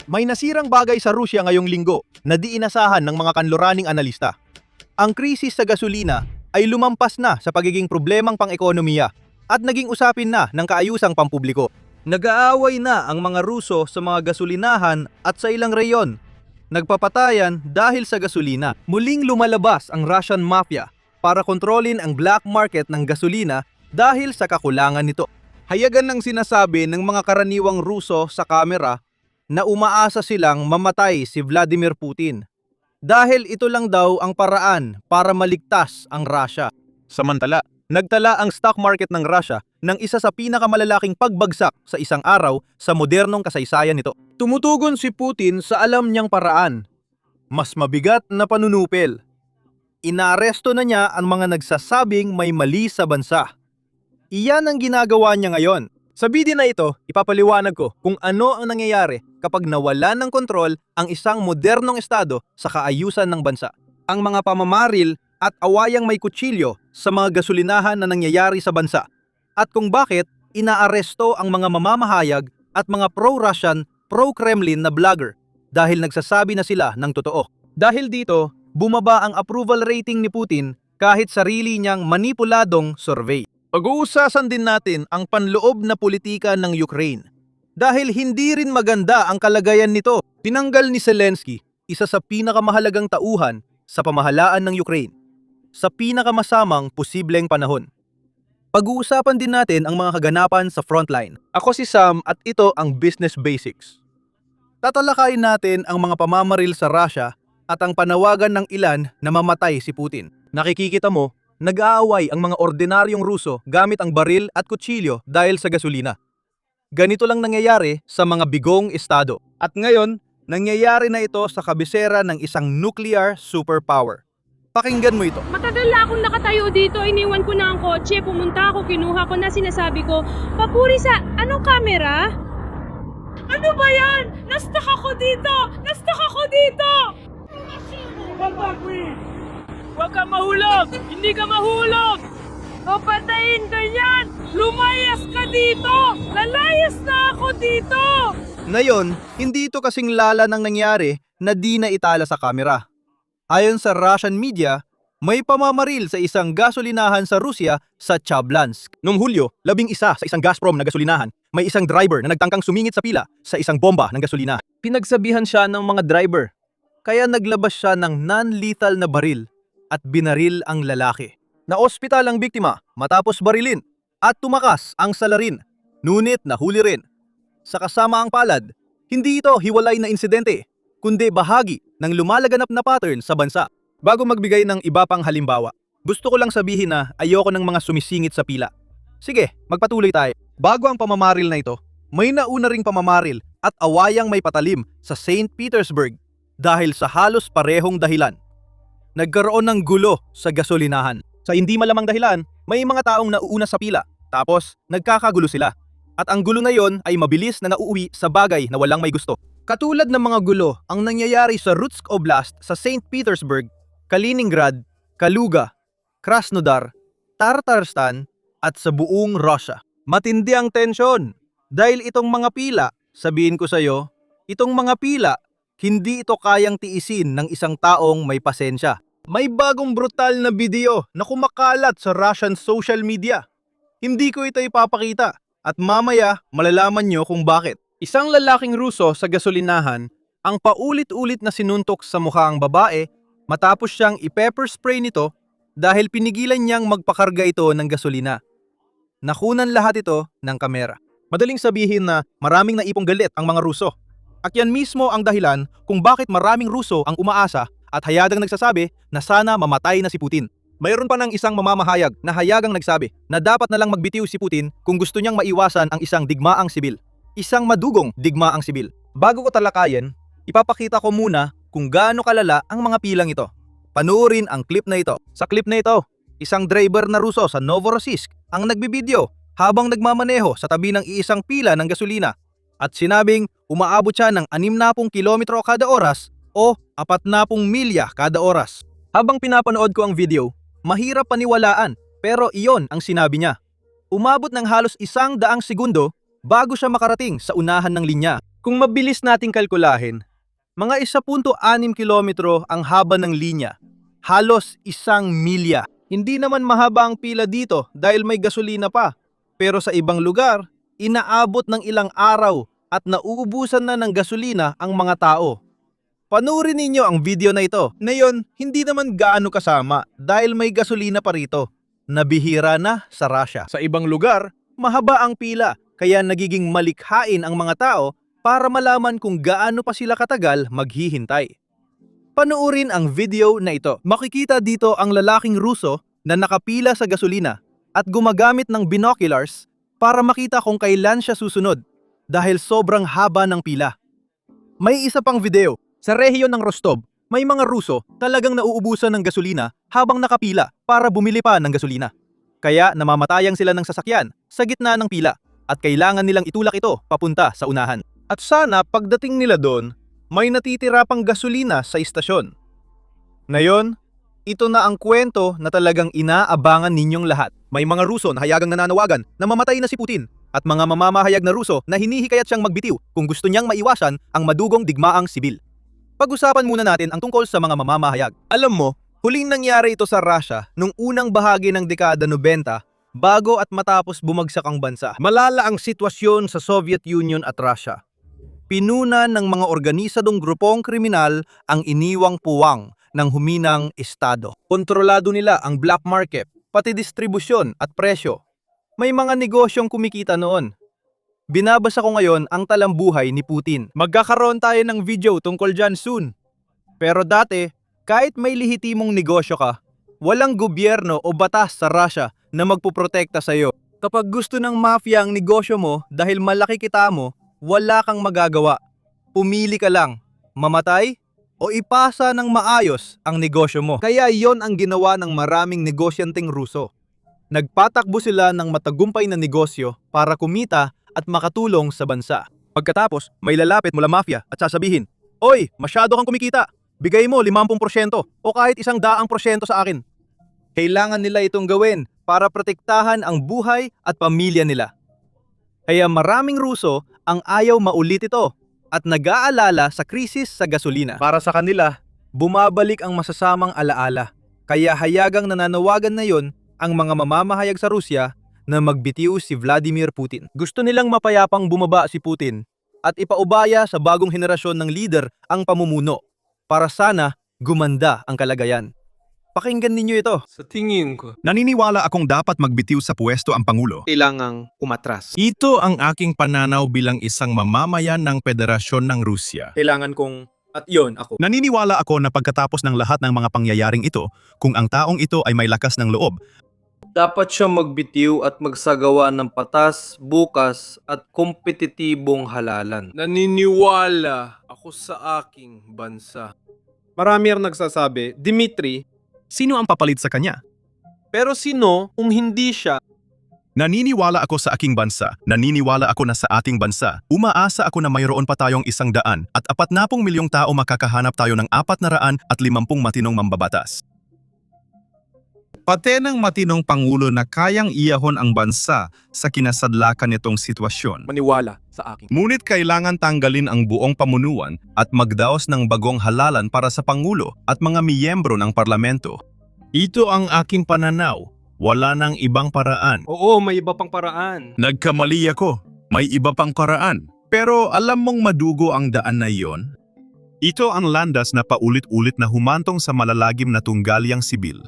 May nasirang bagay sa Rusya ngayong linggo na di inasahan ng mga kanluraning analista. Ang krisis sa gasolina ay lumampas na sa pagiging problemang pang-ekonomiya at naging usapin na ng kaayusang pampubliko. Nag-aaway na ang mga Ruso sa mga gasolinahan at sa ilang reyon. Nagpapatayan dahil sa gasolina. Muling lumalabas ang Russian Mafia para kontrolin ang black market ng gasolina dahil sa kakulangan nito. Hayagan ng sinasabi ng mga karaniwang Ruso sa kamera na umaasa silang mamatay si Vladimir Putin dahil ito lang daw ang paraan para maligtas ang Russia. Samantala, nagtala ang stock market ng Russia ng isa sa pinakamalalaking pagbagsak sa isang araw sa modernong kasaysayan nito. Tumutugon si Putin sa alam niyang paraan. Mas mabigat na panunupil. Inaaresto na niya ang mga nagsasabing may mali sa bansa. Iyan ang ginagawa niya ngayon. Sa video na ito, ipapaliwanag ko kung ano ang nangyayari kapag nawalan ng kontrol ang isang modernong estado sa kaayusan ng bansa. Ang mga pamamaril at awayang may kutsilyo sa mga gasolinahan na nangyayari sa bansa at kung bakit inaaresto ang mga mamamahayag at mga pro-Russian, pro-Kremlin na vlogger dahil nagsasabi na sila ng totoo. Dahil dito, bumaba ang approval rating ni Putin kahit sarili niyang manipuladong survey. Pag-uusasan din natin ang panloob na politika ng Ukraine. Dahil hindi rin maganda ang kalagayan nito, tinanggal ni Zelensky isa sa pinakamahalagang tauhan sa pamahalaan ng Ukraine sa pinakamasamang posibleng panahon. Pag-uusapan din natin ang mga kaganapan sa frontline. Ako si Sam at ito ang Business Basics. Tatalakayin natin ang mga pamamaril sa Russia at ang panawagan ng ilan na mamatay si Putin. Nakikita mo, nag-aaway ang mga ordinaryong Ruso gamit ang baril at kutsilyo dahil sa gasolina. Ganito lang nangyayari sa mga bigong estado. At ngayon, nangyayari na ito sa kabisera ng isang nuclear superpower. Pakinggan mo ito. Matagal na akong nakatayo dito, iniwan ko na ang kotse, pumunta ako, kinuha ko na, sinasabi ko, papuri sa, anong camera? Ano ba yan? Nastuck ako dito! Nastuck ako dito! Huwag ka mahulog! Hindi ka mahulog! Papatayin ka yan! Lumayas ka dito! Lalayas na ako dito! Ngayon, hindi ito kasing lala ng nangyari na di na itala sa kamera. Ayon sa Russian media, may pamamaril sa isang gasolinahan sa Rusya sa Chablansk. Noong Hulyo, 11 sa isang Gazprom na gasolinahan, may isang driver na nagtangkang sumingit sa pila sa isang bomba ng gasolina. Pinagsabihan siya ng mga driver, kaya naglabas siya ng non-lethal na baril at binaril ang lalaki. Na-ospital ang biktima matapos barilin at tumakas ang salarin, ngunit nahuli rin. Sa kasamaang palad, hindi ito hiwalay na insidente, kundi bahagi ng lumalaganap na pattern sa bansa. Bago magbigay ng iba pang halimbawa, gusto ko lang sabihin na ayoko ng mga sumisingit sa pila. Sige, magpatuloy tayo. Bago ang pamamaril na ito, may nauna ring pamamaril at awayang may patalim sa St. Petersburg dahil sa halos parehong dahilan. Nagkaroon ng gulo sa gasolinahan. Sa hindi malamang dahilan, may mga taong nauuna sa pila, tapos nagkakagulo sila. At ang gulo na yon ay mabilis na nauuwi sa bagay na walang may gusto. Katulad ng mga gulo ang nangyayari sa Rutsk Oblast sa St. Petersburg, Kaliningrad, Kaluga, Krasnodar, Tatarstan at sa buong Russia. Matindi ang tensyon dahil itong mga pila, sabihin ko sa iyo, itong mga pila, hindi ito kayang tiisin ng isang taong may pasensya. May bagong brutal na video na kumakalat sa Russian social media. Hindi ko ito ipapakita at mamaya malalaman nyo kung bakit. Isang lalaking Ruso sa gasolinahan ang paulit-ulit na sinuntok sa mukha ang babae matapos siyang i-pepper spray nito dahil pinigilan niyang magpakarga ito ng gasolina. Nakunan lahat ito ng kamera. Madaling sabihin na maraming naipong galit ang mga Ruso. At yan mismo ang dahilan kung bakit maraming Ruso ang umaasa at hayagang nagsasabi na sana mamatay na si Putin. Mayroon pa ng isang mamamahayag na hayagang nagsabi na dapat na lang magbitiw si Putin kung gusto niyang maiwasan ang isang digmaang sibil. Isang madugong digmaang sibil. Bago ko talakayin, ipapakita ko muna kung gaano kalala ang mga pilang ito. Panoorin ang clip na ito. Sa clip na ito, isang driver na Ruso sa Novorossiysk ang nagbibideo habang nagmamaneho sa tabi ng iisang pila ng gasolina at sinabing umaabot siya ng 60 kilometro kada oras o 40 milya kada oras. Habang pinapanood ko ang video, mahirap paniwalaan pero iyon ang sinabi niya. Umabot ng halos 100 segundo bago siya makarating sa unahan ng linya. Kung mabilis nating kalkulahin, mga 1.6 kilometro ang haba ng linya, halos 1 milya. Hindi naman mahaba ang pila dito dahil may gasolina pa. Pero sa ibang lugar, inaabot ng ilang araw at nauubusan na ng gasolina ang mga tao. Panoorin ninyo ang video na ito. Ngayon, hindi naman gaano kasama dahil may gasolina pa rito. Nabihira na sa Russia. Sa ibang lugar, mahaba ang pila kaya nagiging malikhain ang mga tao para malaman kung gaano pa sila katagal maghihintay. Panoorin ang video na ito. Makikita dito ang lalaking Ruso na nakapila sa gasolina at gumagamit ng binoculars para makita kung kailan siya susunod dahil sobrang haba ng pila. May isa pang video. Sa rehiyon ng Rostov, may mga Ruso talagang nauubusan ng gasolina habang nakapila para bumili pa ng gasolina. Kaya namamatayang sila ng sasakyan sa gitna ng pila at kailangan nilang itulak ito papunta sa unahan. At sana pagdating nila doon, may natitira pang gasolina sa istasyon. Ngayon, ito na ang kwento na talagang inaabangan ninyong lahat. May mga Ruso na hayagang nananawagan na mamatay na si Putin at mga mamamahayag na Ruso na hinihikayat siyang magbitiw kung gusto niyang maiwasan ang madugong digmaang sibil. Pag-usapan muna natin ang tungkol sa mga mamamahayag. Alam mo, huling nangyari ito sa Russia nung unang bahagi ng dekada 90 bago at matapos bumagsak ang bansa. Malala ang sitwasyon sa Soviet Union at Russia. Pinunan ng mga organisadong grupong kriminal ang iniwang puwang ng huminang estado. Kontrolado nila ang black market, pati distribusyon at presyo. May mga negosyong kumikita noon. Binabasa ko ngayon ang talambuhay ni Putin. Magkakaroon tayo ng video tungkol dyan soon. Pero dati, kahit may lehitimong negosyo ka, walang gobyerno o batas sa Russia na magpuprotekta sa'yo. Kapag gusto ng mafia ang negosyo mo dahil malaki kita mo, wala kang magagawa. Pumili ka lang, mamatay o ipasa ng maayos ang negosyo mo. Kaya yon ang ginawa ng maraming negosyanteng Ruso. Nagpatakbo sila ng matagumpay na negosyo para kumita at makatulong sa bansa. Pagkatapos, may lalapit mula mafia at sasabihin, "Oy, masyado kang kumikita. Bigay mo 50% o kahit 100% sa akin." Kailangan nila itong gawin para protektahan ang buhay at pamilya nila. Kaya maraming Ruso ang ayaw maulit ito at nag-aalala sa krisis sa gasolina. Para sa kanila, bumabalik ang masasamang alaala. Kaya hayagang nananawagan na yon ang mga mamamahayag sa Rusya na magbitiw si Vladimir Putin. Gusto nilang mapayapang bumaba si Putin at ipaubaya sa bagong henerasyon ng leader ang pamumuno para sana gumanda ang kalagayan. Pakinggan ninyo ito. Sa tingin ko, Naniniwala akong dapat magbitiw sa pwesto ang Pangulo. Kailangang umatras. Ito ang aking pananaw bilang isang mamamayan ng Federasyon ng Rusya. Kailangan kong, at yon ako. Naniniwala ako na pagkatapos ng lahat ng mga pangyayaring ito, kung ang taong ito ay may lakas ng loob, dapat siya magbitiw at magsagawa ng patas, bukas at kompetitibong halalan. Naniniwala ako sa aking bansa. Marami ang nagsasabi, Dimitri, sino ang papalit sa kanya? pero sino kung hindi siya? Naniniwala ako sa aking bansa, naniniwala ako na sa ating bansa, umaasa ako na mayroon pa tayong 100 at 40 milyong tao makakahanap tayo ng 450 matinong mambabatas. Pati ng matinong Pangulo na kayang iyahon ang bansa sa kinasadlakan nitong sitwasyon. Maniwala sa akin. Ngunit kailangan tanggalin ang buong pamunuan at magdaos ng bagong halalan para sa Pangulo at mga miyembro ng parlamento. Ito ang aking pananaw. Wala nang ibang paraan. Oo, may iba pang paraan. Nagkamali ako. May iba pang paraan. Pero alam mong madugo ang daan na iyon? Ito ang landas na paulit-ulit na humantong sa malalagim na tunggalyang sibil.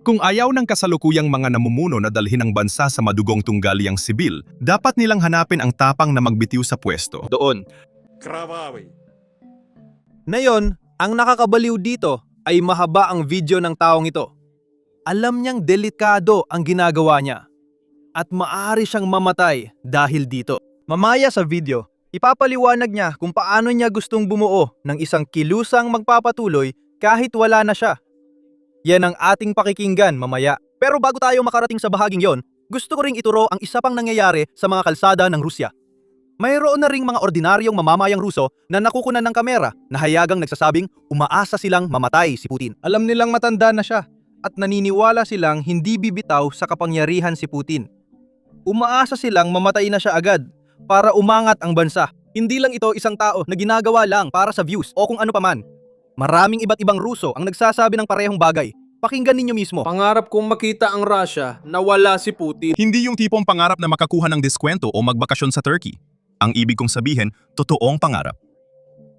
Kung ayaw ng kasalukuyang mga namumuno na dalhin ang bansa sa madugong tunggalyang sibil, dapat nilang hanapin ang tapang na magbitiw sa pwesto. Doon. Kravaway. Ngayon, ang nakakabaliw dito ay mahaba ang video ng taong ito. Alam niyang delikado ang ginagawa niya at maaari siyang mamatay dahil dito. Mamaya sa video, ipapaliwanag niya kung paano niya gustong bumuo ng isang kilusang magpapatuloy kahit wala na siya. Yan ang ating pakikinggan mamaya. Pero bago tayo makarating sa bahaging yon, gusto ko ring ituro ang isa pang nangyayari sa mga kalsada ng Rusya. Mayroon na ring mga ordinaryong mamamayang Ruso na nakukunan ng kamera na hayagang nagsasabing umaasa silang mamatay si Putin. Alam nilang matanda na siya at naniniwala silang hindi bibitaw sa kapangyarihan si Putin. Umaasa silang mamatay na siya agad para umangat ang bansa. Hindi lang ito isang tao na ginagawa lang para sa views o kung ano paman. Maraming iba't ibang Ruso ang nagsasabi ng parehong bagay. Pakinggan ninyo mismo. Pangarap kong makita ang Russia na wala si Putin. Hindi yung tipong pangarap na makakuha ng diskwento o magbakasyon sa Turkey. Ang ibig kong sabihin, totoong pangarap.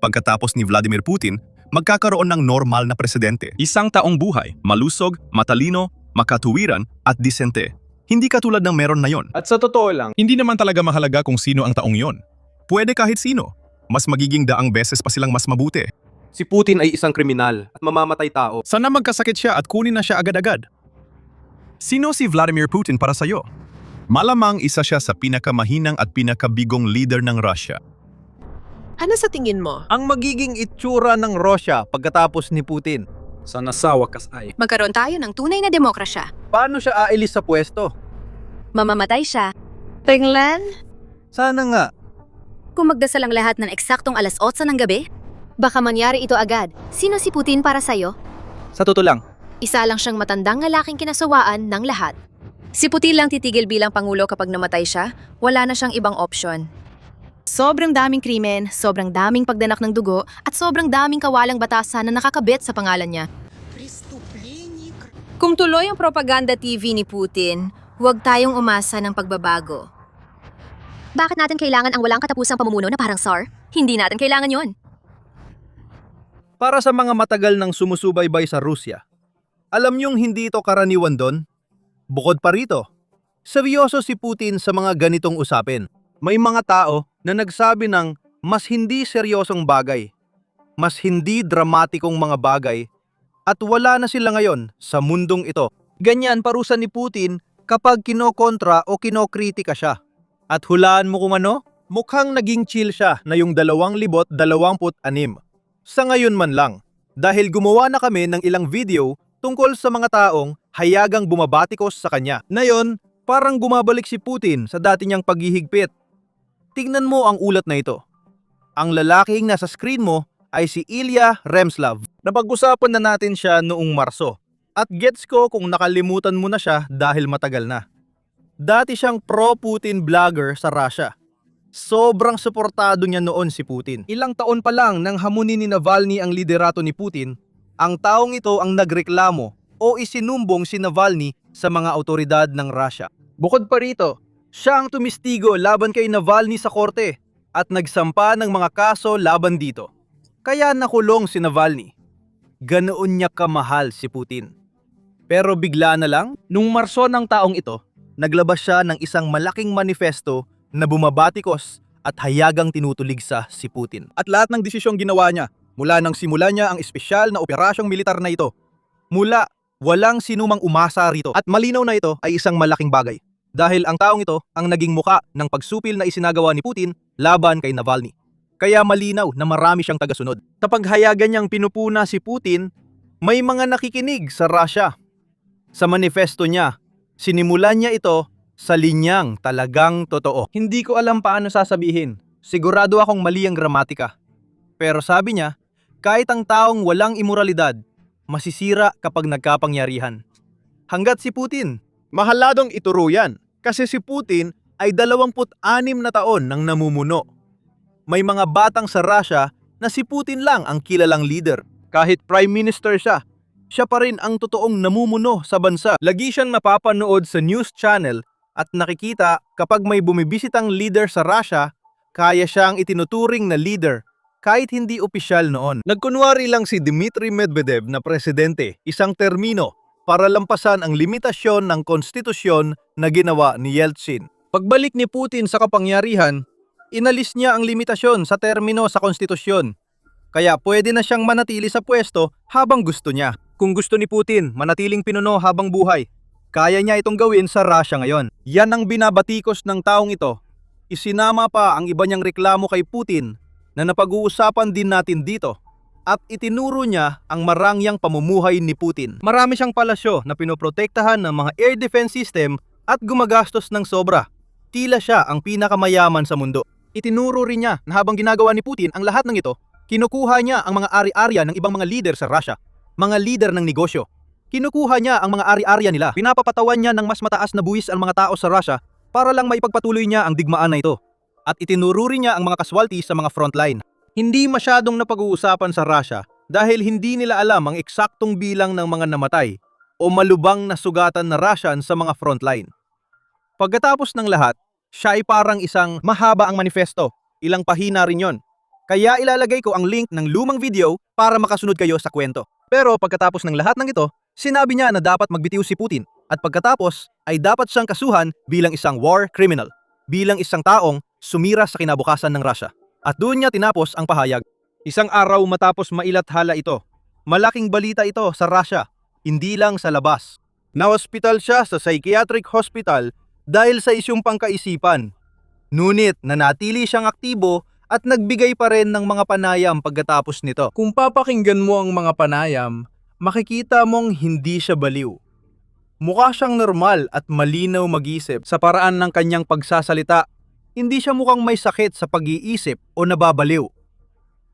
Pagkatapos ni Vladimir Putin, magkakaroon ng normal na presidente. Isang taong buhay, malusog, matalino, makatuwiran at disente. Hindi katulad ng meron na yon. At sa totoo lang, Hindi naman talaga mahalaga kung sino ang taong yon. Pwede kahit sino. Mas magiging daang beses pa silang mas mabuti. Si Putin ay isang kriminal at mamamatay tao. Sana magkasakit siya at kunin na siya agad-agad. Sino si Vladimir Putin para sa'yo? Malamang isa siya sa pinakamahinang at pinakabigong leader ng Russia. Ano sa tingin mo? Ang magiging itsura ng Russia pagkatapos ni Putin. sa nasawa kasay. Magkaroon tayo ng tunay na demokrasya. Paano siya aalis sa pwesto? Mamamatay siya. Tinglan? Sana nga. Kung magdasal ang lahat ng eksaktong alas 8 ng gabi, baka mangyari ito agad. Sino si Putin para sa'yo? Sa totoo lang, Isa lang siyang matandang lalaking kinasawaan ng lahat. Si Putin lang titigil bilang pangulo kapag namatay siya, wala na siyang ibang opsyon. Sobrang daming krimen, sobrang daming pagdanak ng dugo, at sobrang daming kawalang batasan na nakakabit sa pangalan niya. Kung tuloy ang propaganda TV ni Putin, huwag tayong umasa ng pagbabago. Bakit natin kailangan ang walang katapusang pamumuno na parang SAR? Hindi natin kailangan yon. para sa mga matagal nang sumusubaybay sa Rusya, alam niyong hindi ito karaniwan doon? Bukod pa rito, seryoso si Putin sa mga ganitong usapin. May mga tao na nagsabi ng mas hindi seryosong bagay, mas hindi dramatikong mga bagay, at wala na sila ngayon sa mundong ito. Ganyan parusa ni Putin kapag kinokontra o kinokritika siya. At hulaan mo kung ano? Mukhang naging chill siya na yung 2026. Sa ngayon man lang, dahil gumawa na kami ng ilang video tungkol sa mga taong hayagang bumabatikos sa kanya. Ngayon, parang bumabalik si Putin sa dati niyang paghihigpit. Tingnan mo ang ulat na ito. Ang lalaking nasa screen mo ay si Ilya Remslav. Napag-usapan na natin siya noong Marso. At gets ko kung nakalimutan mo na siya dahil matagal na. Dati siyang pro-Putin vlogger sa Russia. Sobrang suportado niya noon si Putin. Ilang taon pa lang nang hamunin ni Navalny ang liderato ni Putin, ang taong ito ang nagreklamo o isinumbong si Navalny sa mga autoridad ng Russia. Bukod pa rito, siya ang tumistigo laban kay Navalny sa korte at nagsampa ng mga kaso laban dito. Kaya nakulong si Navalny. Ganoon niya kamahal si Putin. Pero bigla na lang, nung Marso ng taong ito, naglabas siya ng isang malaking manifesto na bumabatikos at hayagang tinutuligsa si Putin. At lahat ng desisyong ginawa niya, mula nang simula niya ang espesyal na operasyong militar na ito, mula walang sinumang umasa rito. At malinaw na ito ay isang malaking bagay. Dahil ang taong ito ang naging muka ng pagsupil na isinagawa ni Putin laban kay Navalny. Kaya malinaw na marami siyang tagasunod. Sa paghayagan niyang pinupuna si Putin, may mga nakikinig sa Russia. Sa manifesto niya, sinimulan niya ito sa linyang talagang totoo. Hindi ko alam paano sasabihin. Sigurado akong mali ang gramatika. Pero sabi niya, kahit ang taong walang imoralidad, masisira kapag nagkapangyarihan. Hanggat si Putin, mahaladong ituro yan. Kasi si Putin ay 26 na taon nang namumuno. May mga batang sa Russia na si Putin lang ang kilalang leader. Kahit prime minister siya, siya pa rin ang totoong namumuno sa bansa. Lagi siyang napapanood sa news channel at nakikita kapag may bumibisitang leader sa Russia, kaya siyang itinuturing na leader kahit hindi opisyal noon. Nagkunwari lang si Dmitry Medvedev na presidente, isang termino para lampasan ang limitasyon ng konstitusyon na ginawa ni Yeltsin. Pagbalik ni Putin sa kapangyarihan, inalis niya ang limitasyon sa termino sa konstitusyon. Kaya pwede na siyang manatili sa pwesto habang gusto niya. Kung gusto ni Putin manatiling pinuno habang buhay, kaya niya itong gawin sa Russia ngayon. Yan ang binabatikos ng taong ito. Isinama pa ang iba niyang reklamo kay Putin na napag-uusapan din natin dito at itinuro niya ang marangyang pamumuhay ni Putin. Marami siyang palasyo na pinoprotektahan ng mga air defense system at gumagastos ng sobra. Tila siya ang pinakamayaman sa mundo. Itinuro rin niya na habang ginagawa ni Putin ang lahat ng ito, kinukuha niya ang mga ari-arya ng ibang mga leader sa Russia, mga leader ng negosyo. Kinukuha niya ang mga ari-arya nila. Pinapapatawan niya ng mas mataas na buwis ang mga tao sa Russia para lang maipagpatuloy niya ang digmaan na ito. at itinuro rin niya ang mga casualties sa mga frontline. Hindi masyadong napag-uusapan sa Russia dahil hindi nila alam ang eksaktong bilang ng mga namatay o malubang na sugatan na Russian sa mga frontline. Pagkatapos ng lahat, siya ay parang isang mahaba ang manifesto. Ilang pahina rin yon. Kaya ilalagay ko ang link ng lumang video para makasunod kayo sa kwento. Pero pagkatapos ng lahat ng ito, sinabi niya na dapat magbitiw si Putin at pagkatapos ay dapat siyang kasuhan bilang isang war criminal, bilang isang taong sumira sa kinabukasan ng Russia. At doon niya tinapos ang pahayag. Isang araw matapos mailathala ito, malaking balita ito sa Russia, hindi lang sa labas. Na-hospital siya sa psychiatric hospital dahil sa isyung pangkaisipan. Ngunit nanatili siyang aktibo at nagbigay pa rin ng mga panayam pagkatapos nito. Kung papakinggan mo ang mga panayam, makikita mong hindi siya baliw. Mukha siyang normal at malinaw mag-isip sa paraan ng kanyang pagsasalita. Hindi siya mukhang may sakit sa pag-iisip o nababaliw.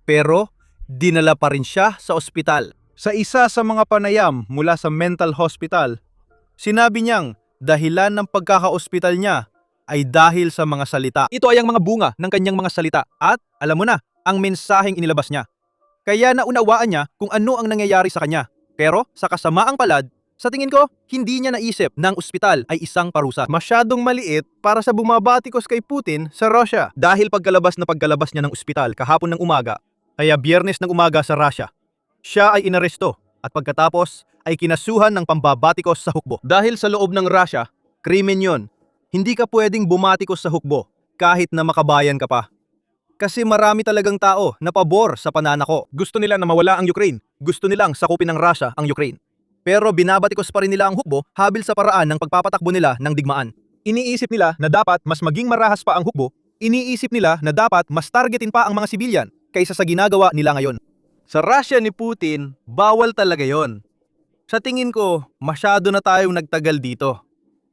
Pero dinala pa rin siya sa ospital. Sa isa sa mga panayam mula sa mental hospital, sinabi niyang dahilan ng pagkaka-ospital niya ay dahil sa mga salita. Ito ay ang mga bunga ng kanyang mga salita at alam mo na, ang mensaheng inilabas niya. Kaya naunawaan niya kung ano ang nangyayari sa kanya. Pero sa kasamaang palad, sa tingin ko, hindi niya naisip na ang ospital ay isang parusa. Masyadong maliit para sa bumabatikos kay Putin sa Russia. Dahil pagkalabas niya ng ospital kahapon ng umaga, kaya Biyernes ng umaga sa Russia, siya ay inaresto at pagkatapos ay kinasuhan ng pambabatikos sa hukbo. Dahil sa loob ng Russia, krimen yon. Hindi ka pwedeng bumatikos sa hukbo kahit na makabayan ka pa. Kasi marami talagang tao na pabor sa pananako. Gusto nila na mawala ang Ukraine. Gusto nilang sakupin ng Russia ang Ukraine. Pero binabatikos pa rin nila ang hukbo habil sa paraan ng pagpapatakbo nila ng digmaan. Iniisip nila na dapat mas maging marahas pa ang hukbo. Iniisip nila na dapat mas targetin pa ang mga sibilyan kaysa sa ginagawa nila ngayon. Sa Russia ni Putin, bawal talaga yon. Sa tingin ko, masyado na tayong nagtagal dito.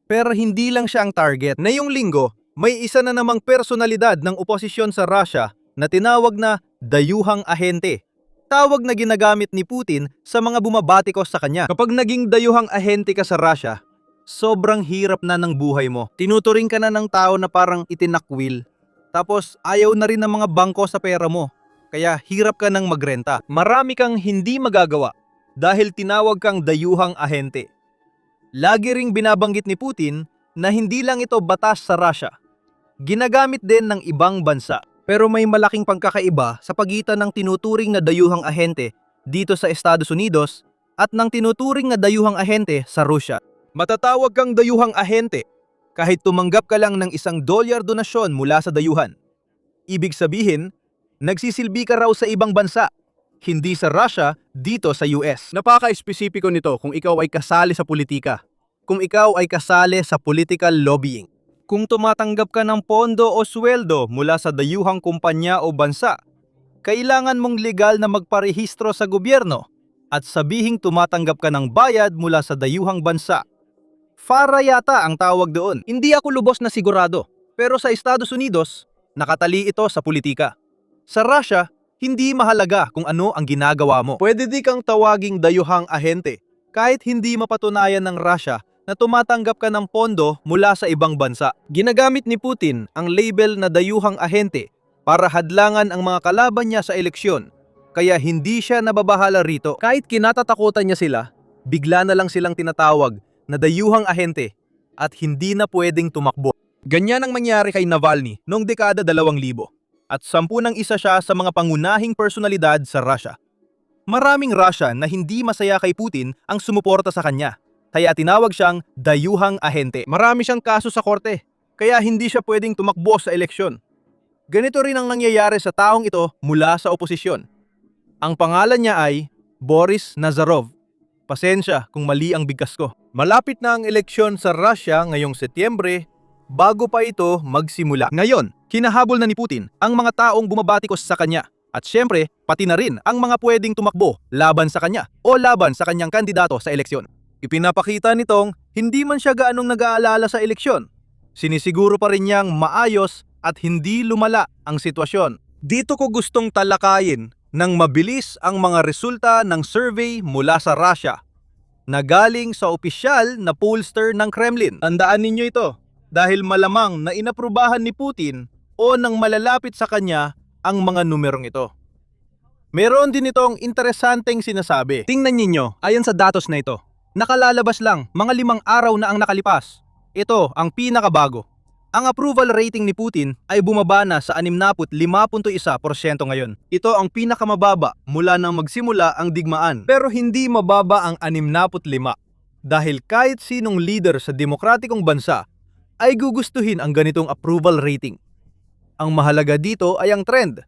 Pero hindi lang siya ang target. Ngayong linggo, may isa na namang personalidad ng oposisyon sa Russia na tinawag na dayuhang ahente. Tawag na ginagamit ni Putin sa mga bumabatikos sa kanya. Kapag naging dayuhang ahente ka sa Russia, sobrang hirap na ng buhay mo. Tinuturing ka na ng tao na parang itinakwil. Tapos ayaw na rin ng mga bangko sa pera mo. Kaya hirap ka nang magrenta. Marami kang hindi magagawa dahil tinawag kang dayuhang ahente. Lagi ring binabanggit ni Putin na hindi lang ito batas sa Russia. Ginagamit din ng ibang bansa. Pero may malaking pagkakaiba sa pagitan ng tinuturing na dayuhang ahente dito sa Estados Unidos at ng tinuturing na dayuhang ahente sa Russia. Matatawag kang dayuhang ahente kahit tumanggap ka lang ng $1 donasyon mula sa dayuhan. Ibig sabihin, nagsisilbi ka raw sa ibang bansa, hindi sa Russia, dito sa US. Napaka-espesipiko nito kung ikaw ay kasali sa politika, kung ikaw ay kasali sa political lobbying. Kung tumatanggap ka ng pondo o sweldo mula sa dayuhang kumpanya o bansa, kailangan mong legal na magparehistro sa gobyerno at sabihing tumatanggap ka ng bayad mula sa dayuhang bansa. FARA yata ang tawag doon. Hindi ako lubos na sigurado, pero sa Estados Unidos, nakatali ito sa politika. Sa Russia, hindi mahalaga kung ano ang ginagawa mo. Pwede di kang tawaging dayuhang ahente kahit hindi mapatunayan ng Russia na tumatanggap ka ng pondo mula sa ibang bansa. Ginagamit ni Putin ang label na dayuhang ahente para hadlangan ang mga kalaban niya sa eleksyon, kaya hindi siya nababahala rito. Kahit kinatatakutan niya sila, bigla na lang silang tinatawag na dayuhang ahente at hindi na pwedeng tumakbo. Ganyan ang nangyari kay Navalny noong dekada 2000 at 11 siya sa mga pangunahing personalidad sa Russia. Maraming Russian na hindi masaya kay Putin ang sumuporta sa kanya. Kaya tinawag siyang dayuhang ahente. Marami siyang kaso sa korte, kaya hindi siya pwedeng tumakbo sa eleksyon. Ganito rin ang nangyayari sa taong ito mula sa oposisyon. Ang pangalan niya ay Boris Nazarov. Pasensya kung mali ang bigkas ko. Malapit na ang eleksyon sa Russia ngayong Setyembre, bago pa ito magsimula. Ngayon, kinahabol na ni Putin ang mga taong bumabatikos sa kanya. At syempre, pati na rin ang mga pwedeng tumakbo laban sa kanya o laban sa kanyang kandidato sa eleksyon. Ipinapakita nitong hindi man siya gaanong nag-aalala sa eleksyon. Sinisiguro pa rin niyang maayos at hindi lumala ang sitwasyon. Dito ko gustong talakayin ng mabilis ang mga resulta ng survey mula sa Russia na galing sa opisyal na pollster ng Kremlin. Tandaan ninyo ito dahil malamang na inaprubahan ni Putin o ng malalapit sa kanya ang mga numerong ito. Meron din itong interesanteng sinasabi. Tingnan ninyo, ayon sa datos na ito. Nakalalabas lang, mga 5 araw na ang nakalipas. Ito ang pinakabago. Ang approval rating ni Putin ay bumaba na sa 65.1% ngayon. Ito ang pinakamababa mula nang magsimula ang digmaan. Pero hindi mababa ang 65. Dahil kahit sinong leader sa demokratikong bansa ay gugustuhin ang ganitong approval rating. Ang mahalaga dito ay ang trend.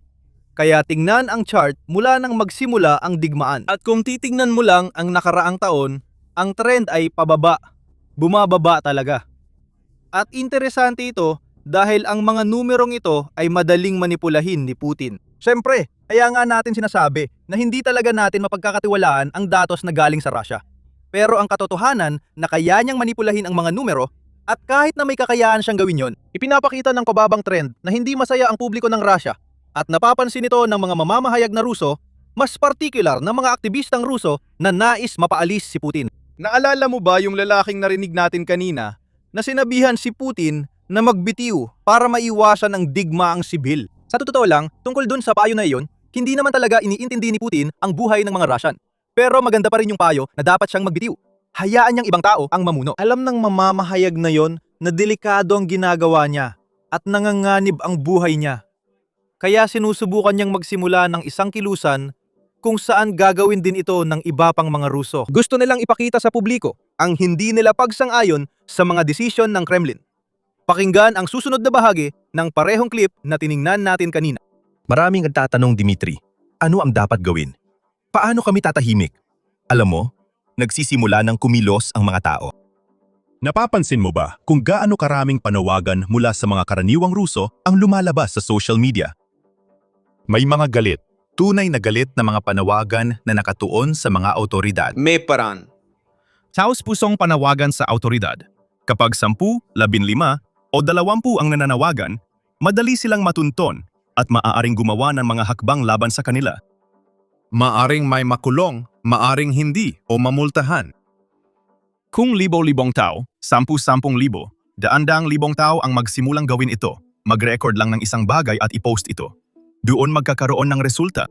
Kaya tingnan ang chart mula nang magsimula ang digmaan. At kung titingnan mo lang ang nakaraang taon, ang trend ay pababa. Bumababa talaga. At interesante ito dahil ang mga numerong ito ay madaling manipulahin ni Putin. Siyempre, kaya nga natin sinasabi na hindi talaga natin mapagkakatiwalaan ang datos na galing sa Russia. Pero ang katotohanan na kaya niyang manipulahin ang mga numero at kahit na may kakayahan siyang gawin yon, ipinapakita ng pababang trend na hindi masaya ang publiko ng Russia. At napapansin ito ng mga mamamahayag na Ruso, mas particular ng mga aktivistang Ruso na nais mapaalis si Putin. Naalala mo ba yung lalaking narinig natin kanina na sinabihan si Putin na magbitiw para maiwasan ang digmaang sibil? Sa totoo lang, tungkol dun sa payo na iyon, hindi naman talaga iniintindi ni Putin ang buhay ng mga Russian. Pero maganda pa rin yung payo na dapat siyang magbitiw. Hayaan niyang ibang tao ang mamuno. Alam ng mamamahayag na yon na delikado ang ginagawa niya at nanganganib ang buhay niya. Kaya sinusubukan niyang magsimula ng isang kilusan kung saan gagawin din ito ng iba pang mga Ruso. Gusto nilang ipakita sa publiko ang hindi nila pagsang-ayon sa mga desisyon ng Kremlin. Pakinggan ang susunod na bahagi ng parehong clip na tiningnan natin kanina. Maraming nagtatanong, Dimitri, ano ang dapat gawin? Paano kami tatahimik? Alam mo, nagsisimula ng kumilos ang mga tao. Napapansin mo ba kung gaano karaming panawagan mula sa mga karaniwang Ruso ang lumalabas sa social media? May mga galit, tunay na galit na mga panawagan na nakatuon sa mga autoridad. May paraan. Taos-pusong panawagan sa autoridad. Kapag 10, 15 o 20 ang nananawagan, madali silang matunton at maaaring gumawa ng mga hakbang laban sa kanila. Maaring may makulong, maaring hindi o mamultahan. Kung libo-libong tao, 10,000 libo, daan-daang libong tao ang magsimulang gawin ito, mag-record lang ng isang bagay at i-post ito. Doon magkakaroon ng resulta.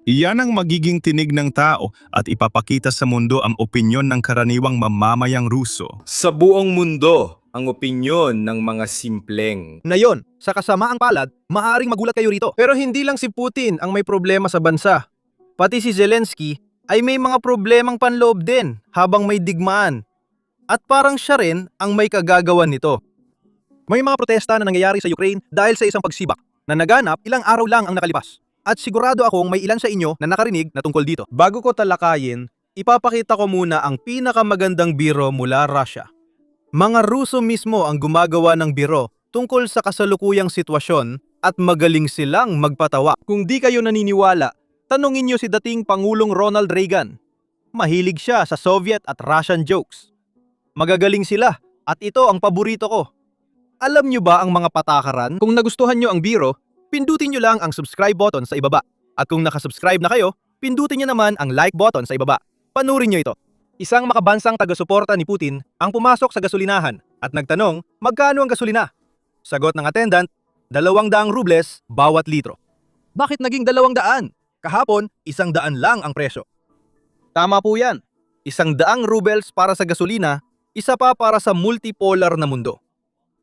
Iyan ang magiging tinig ng tao at ipapakita sa mundo ang opinyon ng karaniwang mamamayang Ruso. Sa buong mundo, ang opinyon ng mga simpleng. Na yon, sa kasamaang palad, maaaring magulat kayo rito. Pero hindi lang si Putin ang may problema sa bansa. Pati si Zelensky ay may mga problemang panloob din habang may digmaan. At parang siya rin ang may kagagawan nito. May mga protesta na nangyayari sa Ukraine dahil sa isang pagsibak na naganap ilang araw lang ang nakalipas. At sigurado akong may ilan sa inyo na nakarinig na tungkol dito. Bago ko talakayin, ipapakita ko muna ang pinakamagandang biro mula Russia. Mga Ruso mismo ang gumagawa ng biro tungkol sa kasalukuyang sitwasyon at magaling silang magpatawa. Kung di kayo naniniwala, tanungin niyo si dating Pangulong Ronald Reagan. Mahilig siya sa Soviet at Russian jokes. Magagaling sila at ito ang paborito ko. Alam niyo ba ang mga patakaran? Kung nagustuhan niyo ang biro, pindutin niyo lang ang subscribe button sa ibaba. At kung nakasubscribe na kayo, pindutin niyo naman ang like button sa ibaba. Panurin niyo ito. Isang makabansang taga-suporta ni Putin ang pumasok sa gasolinahan at nagtanong, magkano ang gasolina? Sagot ng attendant, 200 rubles bawat litro. Bakit naging 200? Kahapon, 100 lang ang presyo. Tama po yan. 100 rubles para sa gasolina, isa pa para sa multipolar na mundo.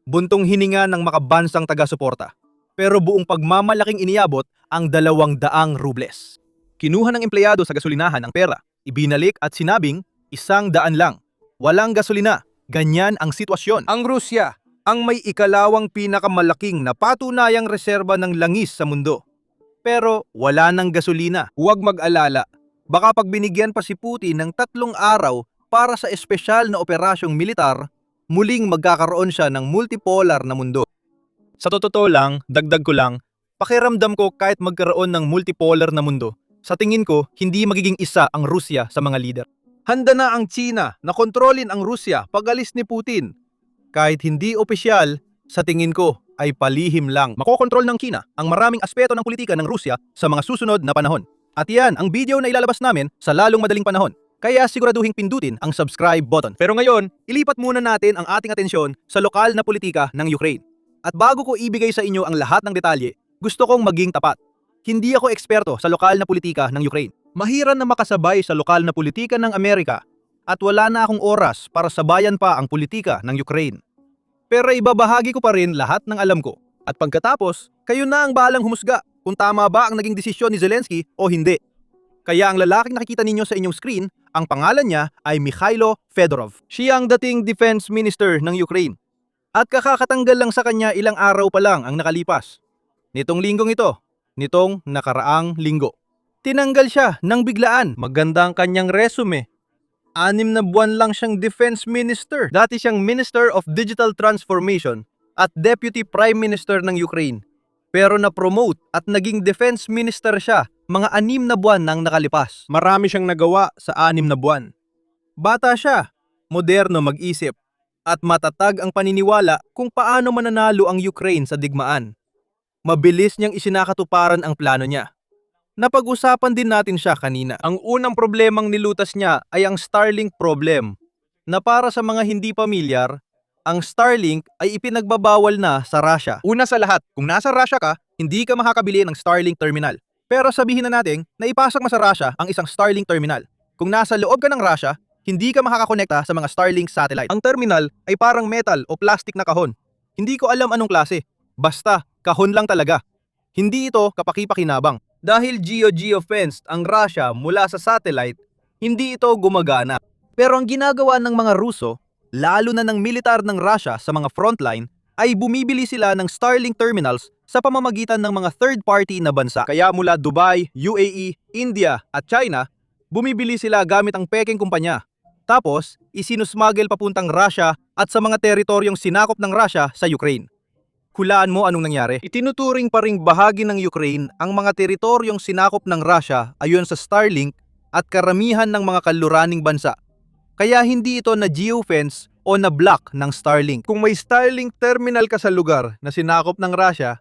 Buntong hininga ng makabansang taga-suporta. Pero buong pagmamalaking iniabot ang 200 rubles. Kinuha ng empleyado sa gasolinahan ang pera, ibinalik at sinabing 100 lang. Walang gasolina. Ganyan ang sitwasyon. Ang Rusya, ang may ikalawang pinakamalaking na patunayang reserba ng langis sa mundo. Pero wala ng gasolina. Huwag mag-alala. Baka pag binigyan pa si Putin ng 3 araw para sa espesyal na operasyong militar, muling magkakaroon siya ng multipolar na mundo. Sa totoo lang, dagdag ko lang, pakiramdam ko kahit magkaroon ng multipolar na mundo, sa tingin ko, hindi magiging isa ang Rusya sa mga lider. Handa na ang China na kontrolin ang Rusya pag-alis ni Putin. Kahit hindi opisyal, sa tingin ko ay palihim lang. Makokontrol ng China ang maraming aspeto ng politika ng Rusya sa mga susunod na panahon. At yan ang video na ilalabas namin sa lalong madaling panahon. Kaya siguraduhin pindutin ang subscribe button. Pero ngayon, ilipat muna natin ang ating atensyon sa lokal na politika ng Ukraine. At bago ko ibigay sa inyo ang lahat ng detalye, gusto kong maging tapat. Hindi ako eksperto sa lokal na politika ng Ukraine. Mahirap na makasabay sa lokal na politika ng Amerika at wala na akong oras para sabayan pa ang politika ng Ukraine. Pero ibabahagi ko pa rin lahat ng alam ko. At pagkatapos, kayo na ang bahalang humusga kung tama ba ang naging desisyon ni Zelensky o hindi. Kaya ang lalaking nakikita ninyo sa inyong screen, ang pangalan niya ay Mikhailo Fedorov. Siya ang dating defense minister ng Ukraine. At kakakatanggal lang sa kanya ilang araw pa lang ang nakalipas. Nitong linggong ito, nitong nakaraang linggo. Tinanggal siya ng biglaan. Maganda ang kanyang resume. 6 na buwan lang siyang defense minister. Dati siyang Minister of Digital Transformation at Deputy Prime Minister ng Ukraine. Pero na-promote at naging defense minister siya mga 6 na buwan nang nakalipas. Marami siyang nagawa sa 6 na buwan. Bata siya, moderno mag-isip, at matatag ang paniniwala kung paano mananalo ang Ukraine sa digmaan. Mabilis niyang isinakatuparan ang plano niya. Napag-usapan din natin siya kanina. Ang unang problemang nilutas niya ay ang Starlink problem, na para sa mga hindi pamilyar, ang Starlink ay ipinagbabawal na sa Russia. Una sa lahat, kung nasa Russia ka, hindi ka makakabili ng Starlink terminal. Pero sabihin na natin na ipasok mo sa Russia ang isang Starlink terminal. Kung nasa loob ka ng Russia, hindi ka makakakonekta sa mga Starlink satellite. Ang terminal ay parang metal o plastic na kahon. Hindi ko alam anong klase. Basta, kahon lang talaga. Hindi ito kapaki-pakinabang. Dahil geo-fenced ang Russia mula sa satellite, hindi ito gumagana. Pero ang ginagawa ng mga Ruso, lalo na ng militar ng Russia sa mga frontline, ay bumibili sila ng Starlink terminals sa pamamagitan ng mga third-party na bansa. Kaya mula Dubai, UAE, India at China, bumibili sila gamit ang peking kumpanya. Tapos, isinusmagel papuntang Russia at sa mga teritoryong sinakop ng Russia sa Ukraine. Hulaan mo anong nangyari? Itinuturing pa ring bahagi ng Ukraine ang mga teritoryong sinakop ng Russia ayon sa Starlink at karamihan ng mga kanluraning bansa. Kaya hindi ito na geofence o na block ng Starlink. Kung may Starlink terminal ka sa lugar na sinakop ng Russia,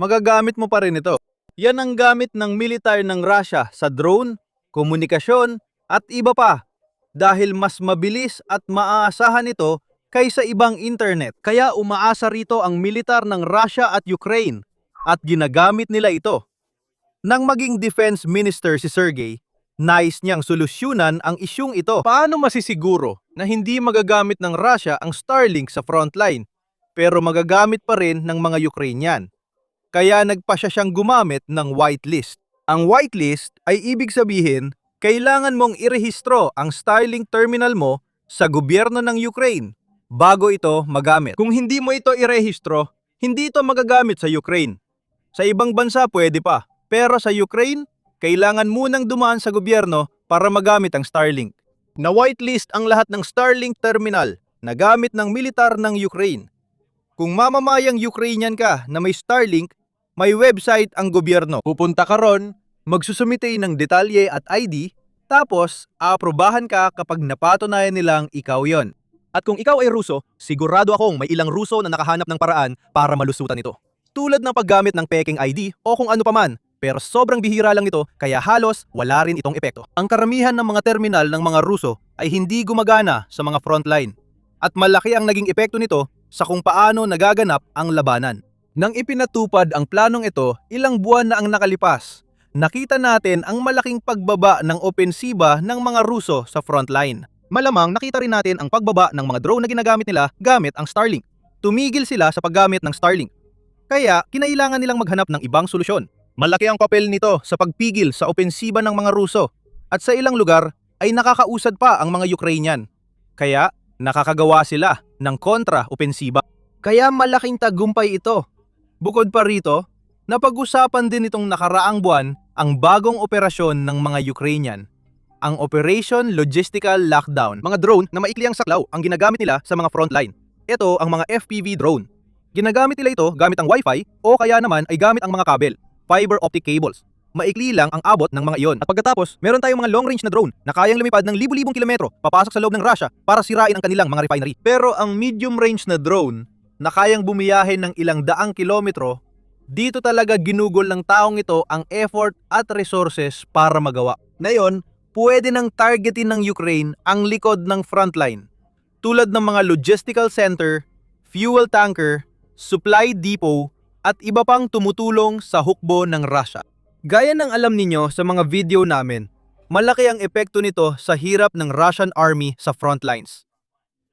magagamit mo pa rin ito. Yan ang gamit ng militar ng Russia sa drone, komunikasyon at iba pa. Dahil mas mabilis at maaasahan ito kaysa ibang internet. Kaya umaasa rito ang militar ng Russia at Ukraine at ginagamit nila ito. Nang maging defense minister si Sergey, nais niyang solusyonan ang isyung ito. Paano masisiguro na hindi magagamit ng Russia ang Starlink sa frontline, pero magagamit pa rin ng mga Ukrainian? Kaya nagpasya siyang gumamit ng whitelist. Ang whitelist ay ibig sabihin, kailangan mong irehistro ang Starlink terminal mo sa gobyerno ng Ukraine bago ito magamit. Kung hindi mo ito irehistro, hindi ito magagamit sa Ukraine. Sa ibang bansa pwede pa, pero sa Ukraine, kailangan munang dumaan sa gobyerno para magamit ang Starlink. Na whitelist ang lahat ng Starlink terminal na gamit ng militar ng Ukraine. Kung mamamayang Ukrainian ka na may Starlink, may website ang gobyerno. Pupunta ka ron, magsusumite ng detalye at ID, tapos aaprobahan ka kapag napatunayan nilang ikaw yon. At kung ikaw ay Ruso, sigurado akong may ilang Ruso na nakahanap ng paraan para malusutan ito. Tulad ng paggamit ng peking ID o kung ano paman, pero sobrang bihira lang ito kaya halos wala rin itong epekto. Ang karamihan ng mga terminal ng mga Ruso ay hindi gumagana sa mga frontline. At malaki ang naging epekto nito sa kung paano nagaganap ang labanan. Nang ipinatupad ang planong ito, ilang buwan na ang nakalipas. Nakita natin ang malaking pagbaba ng opensiba ng mga Ruso sa frontline. Malamang nakita rin natin ang pagbaba ng mga drone na ginagamit nila gamit ang Starlink. Tumigil sila sa paggamit ng Starlink. Kaya, kinailangan nilang maghanap ng ibang solusyon. Malaki ang papel nito sa pagpigil sa opensiba ng mga Ruso. At sa ilang lugar ay nakakausad pa ang mga Ukrainian. Kaya, nakakagawa sila ng kontra-opensiba. Kaya malaking tagumpay ito. Bukod pa rito, napag-usapan din itong nakaraang buwan ang bagong operasyon ng mga Ukrainian, ang Operation Logistical Lockdown. Mga drone na maikli ang saklaw ang ginagamit nila sa mga frontline. Ito ang mga FPV drone. Ginagamit nila ito gamit ang Wi-Fi o kaya naman ay gamit ang mga kabel, fiber optic cables. Maikli lang ang abot ng mga iyon. At pagkatapos, meron tayong mga long range na drone na kayang lumipad ng libu-libong kilometro papasok sa loob ng Russia para sirain ang kanilang mga refinery. Pero ang medium range na drone na kayang bumiyahe ng ilang daang kilometro, dito talaga ginugol ng taong ito ang effort at resources para magawa. Ngayon, pwede nang targetin ng Ukraine ang likod ng frontline, tulad ng mga logistical center, fuel tanker, supply depot, at iba pang tumutulong sa hukbo ng Russia. Gaya ng alam ninyo sa mga video namin, malaki ang epekto nito sa hirap ng Russian army sa front lines.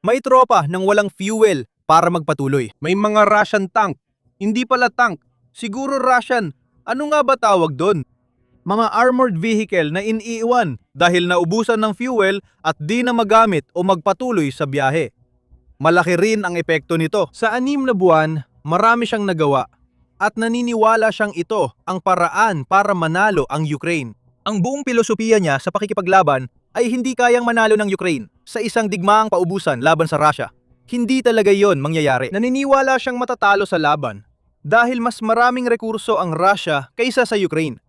May tropa nang walang fuel para magpatuloy. May mga Russian tank. Hindi pala tank, siguro Russian. Ano nga ba tawag doon? Mga armored vehicle na iniiwan dahil naubusan ng fuel at di na magamit o magpatuloy sa biyahe. Malaki rin ang epekto nito. Sa 6 na buwan, marami siyang nagawa at naniniwala siyang ito ang paraan para manalo ang Ukraine. Ang buong pilosopiya niya sa pakikipaglaban ay hindi kayang manalo ng Ukraine sa isang digmaang paubusan laban sa Russia. Hindi talaga yon mangyayari. Naniniwala siyang matatalo sa laban dahil mas maraming rekurso ang Russia kaysa sa Ukraine,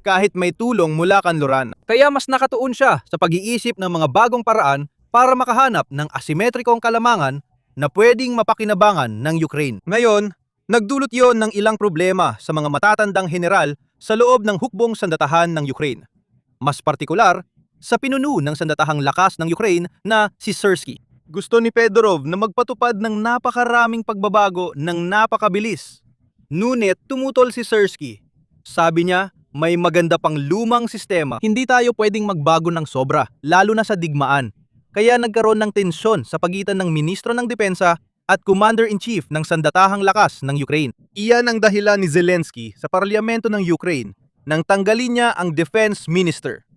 kahit may tulong mula kanluran. Kaya mas nakatuon siya sa pag-iisip ng mga bagong paraan para makahanap ng asimetrikong kalamangan na pwedeng mapakinabangan ng Ukraine. Ngayon, nagdulot yon ng ilang problema sa mga matatandang general sa loob ng hukbong sandatahan ng Ukraine. Mas partikular, sa pinuno ng sandatahang lakas ng Ukraine na si Syrskyi. Gusto ni Fedorov na magpatupad ng napakaraming pagbabago ng napakabilis. Ngunit tumutol si Syrskyi. Sabi niya, may maganda pang lumang sistema. Hindi tayo pwedeng magbago ng sobra, lalo na sa digmaan. Kaya nagkaroon ng tensyon sa pagitan ng Ministro ng Depensa at Commander-in-Chief ng Sandatahang Lakas ng Ukraine. Iyan ang dahilan ni Zelensky sa parlamento ng Ukraine nang tanggalin niya ang Defense Minister.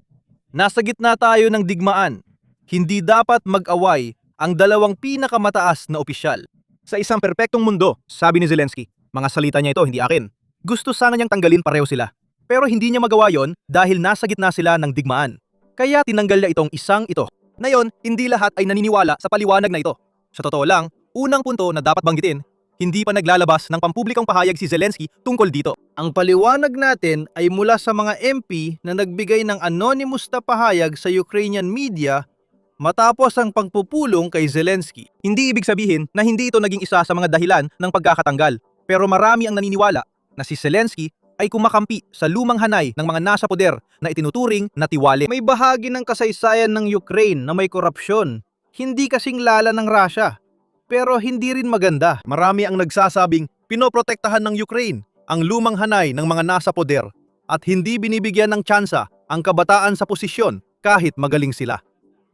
Nasa gitna tayo ng digmaan. Hindi dapat mag-away ang dalawang pinakamataas na opisyal. Sa isang perpektong mundo, sabi ni Zelensky, mga salita niya ito, hindi akin. Gusto sana niyang tanggalin pareho sila. Pero hindi niya magawa yon dahil nasa gitna sila ng digmaan. Kaya tinanggal niya itong isang ito. Ngayon, hindi lahat ay naniniwala sa paliwanag na ito. Sa totoo lang, unang punto na dapat banggitin, hindi pa naglalabas ng pampublikong pahayag si Zelensky tungkol dito. Ang paliwanag natin ay mula sa mga MP na nagbigay ng anonymous na pahayag sa Ukrainian media matapos ang pagpupulong kay Zelensky. Hindi ibig sabihin na hindi ito naging isa sa mga dahilan ng pagkakatanggal. Pero marami ang naniniwala na si Zelensky ay kumakampi sa lumang hanay ng mga nasa poder na itinuturing na tiwali. May bahagi ng kasaysayan ng Ukraine na may korupsyon. Hindi kasing lala ng Russia. Pero hindi rin maganda. Marami ang nagsasabing pinoprotektahan ng Ukraine ang lumang hanay ng mga nasa poder at hindi binibigyan ng tsansa ang kabataan sa posisyon kahit magaling sila.